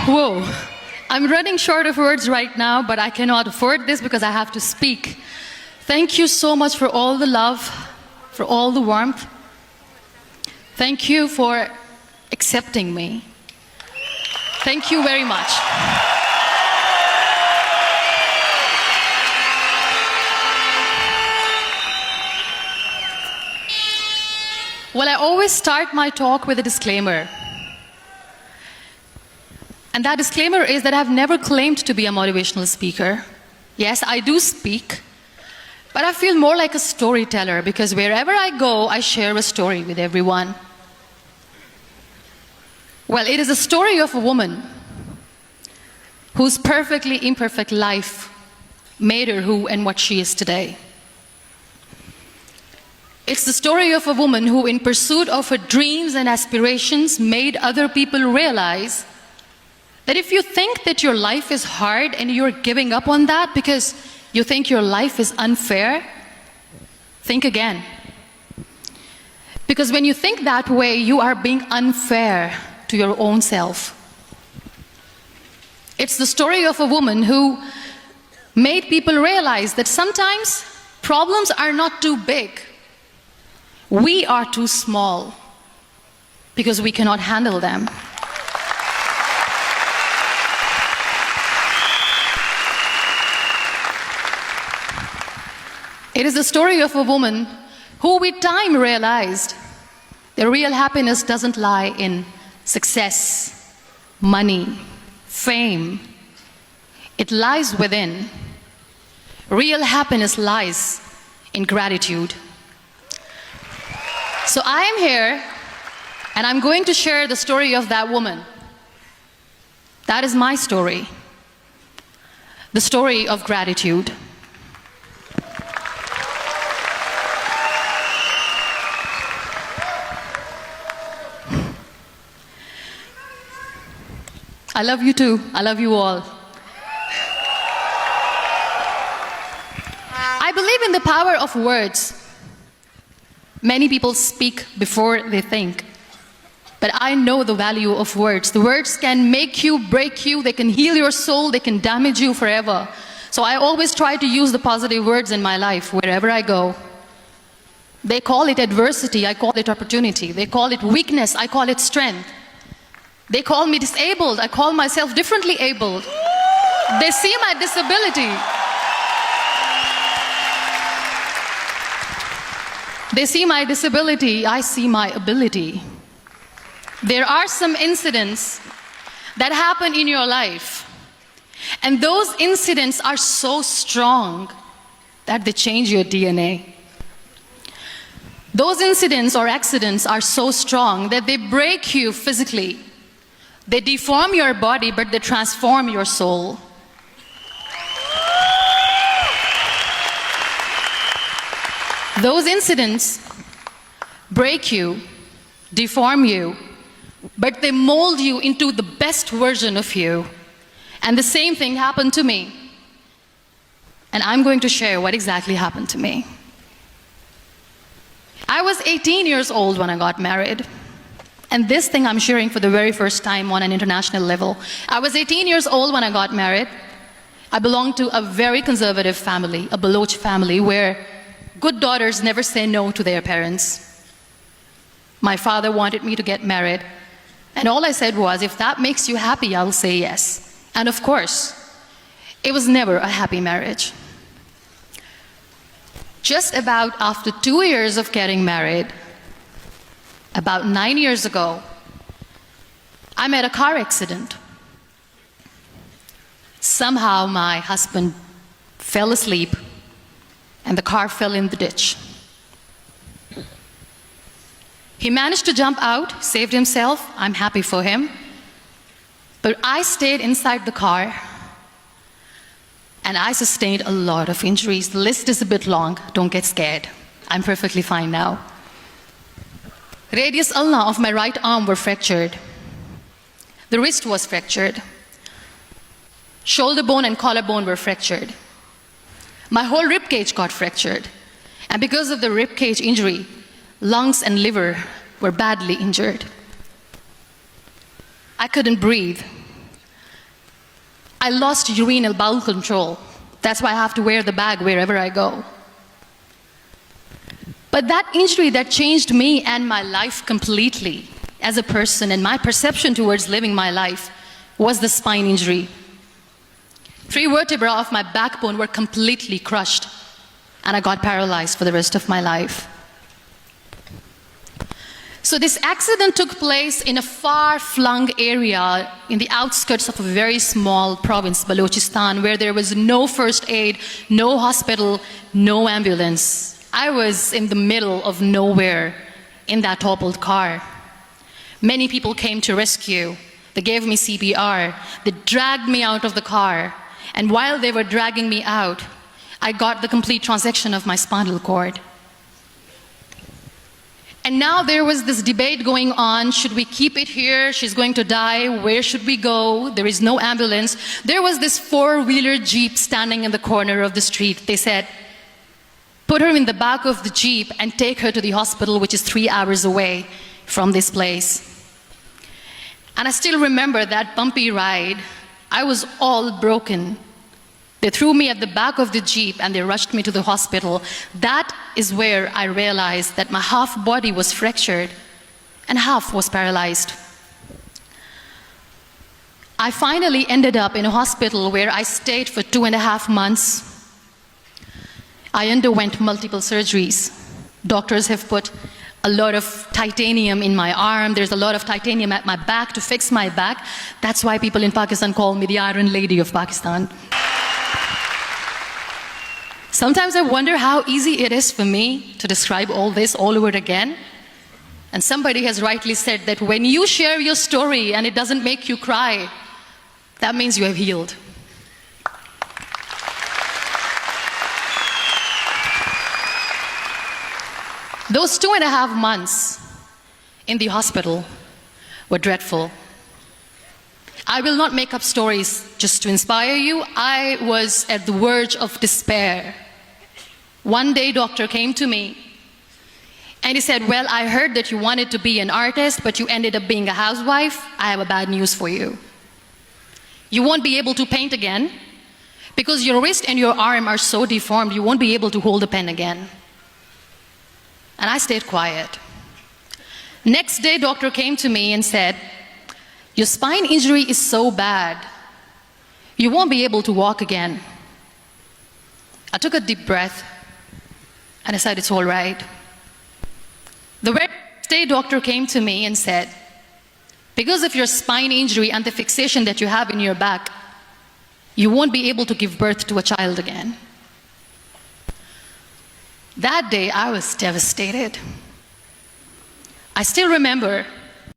Whoa. I'm running short of words right now, but I cannot afford this because I have to speak. Thank you so much for all the love, for all the warmth. Thank you for accepting me. Thank you very much. Well, I always start my talk with a disclaimer. And that disclaimer is that I've never claimed to be a motivational speaker. Yes, I do speak, but I feel more like a storyteller because wherever I go, I share a story with everyone. Well, it is a story of a woman whose perfectly imperfect life made her who and what she is today. It's the story of a woman who, in pursuit of her dreams and aspirations, made other people realize that if you think that your life is hard and you're giving up on that because you think your life is unfair, think again. Because when you think that way, you are being unfair to your own self. It's the story of a woman who made people realize that sometimes problems are not too big. We are too small because we cannot handle them. It is the story of a woman who with time realized the real happiness doesn't lie in success, money, fame. It lies within. Real happiness lies in gratitude. So I am here and I'm going to share the story of that woman. That is my story. The story of gratitude. I love you too. I love you all. I believe in the power of words. Many people speak before they think. But I know the value of words. The words can make you, break you, they can heal your soul, they can damage you forever. So I always try to use the positive words in my life wherever I go. They call it adversity, I call it opportunity. They call it weakness, I call it strength. They call me disabled, I call myself differently abled. They see my disability. They see my disability, I see my ability. There are some incidents that happen in your life, and those incidents are so strong that they change your DNA. Those incidents or accidents are so strong that they break you physically. They deform your body, but they transform your soul. Those incidents break you, deform you, but they mold you into the best version of you. And the same thing happened to me. And I'm going to share what exactly happened to me. I was 18 years old when I got married. And this thing I'm sharing for the very first time on an international level. I was 18 years old when I got married. I belonged to a very conservative family, a Baloch family, where good daughters never say no to their parents. My father wanted me to get married. And all I said was, if that makes you happy, I'll say yes. And of course, it was never a happy marriage. Just about after 2 years of getting married, about 9 years ago, I met a car accident. Somehow my husband fell asleep and the car fell in the ditch. He managed to jump out, saved himself. I'm happy for him. But I stayed inside the car and I sustained a lot of injuries. The list is a bit long, don't get scared. I'm perfectly fine now. Radius ulna of my right arm were fractured. The wrist was fractured. Shoulder bone and collarbone were fractured. My whole rib cage got fractured. And because of the rib cage injury, lungs and liver were badly injured. I couldn't breathe. I lost urinary bowel control. That's why I have to wear the bag wherever I go. But that injury that changed me and my life completely as a person and my perception towards living my life was the spine injury. 3 vertebrae of my backbone were completely crushed, and I got paralyzed for the rest of my life. So this accident took place in a far-flung area in the outskirts of a very small province, Balochistan, where there was no first aid, no hospital, no ambulance. I was in the middle of nowhere in that toppled car. Many people came to rescue. They gave me CPR. They dragged me out of the car. And while they were dragging me out, I got the complete transection of my spinal cord. And now there was this debate going on, should we keep it here? She's going to die, where should we go? There is no ambulance. There was this 4-wheeler Jeep standing in the corner of the street. They said, put her in the back of the Jeep and take her to the hospital, which is 3 hours away from this place. And I still remember that bumpy ride. I was all broken. They threw me at the back of the Jeep and they rushed me to the hospital. That is where I realized that my half body was fractured and half was paralyzed. I finally ended up in a hospital where I stayed for 2.5 months. I underwent multiple surgeries. Doctors have put a lot of titanium in my arm. There's a lot of titanium at my back to fix my back. That's why people in Pakistan call me the Iron Lady of Pakistan. Sometimes I wonder how easy it is for me to describe all this all over again. And somebody has rightly said that when you share your story and it doesn't make you cry, that means you have healed. Those 2.5 months in the hospital were dreadful. I will not make up stories just to inspire you. I was at the verge of despair. One day, doctor came to me and he said, well, I heard that you wanted to be an artist, but you ended up being a housewife. I have a bad news for you. You won't be able to paint again because your wrist and your arm are so deformed, you won't be able to hold a pen again. And I stayed quiet. Next day, doctor came to me and said, your spine injury is so bad, you won't be able to walk again. I took a deep breath and I said, it's all right. The next day, doctor came to me and said, because of your spine injury and the fixation that you have in your back, you won't be able to give birth to a child again. That day, I was devastated. I still remember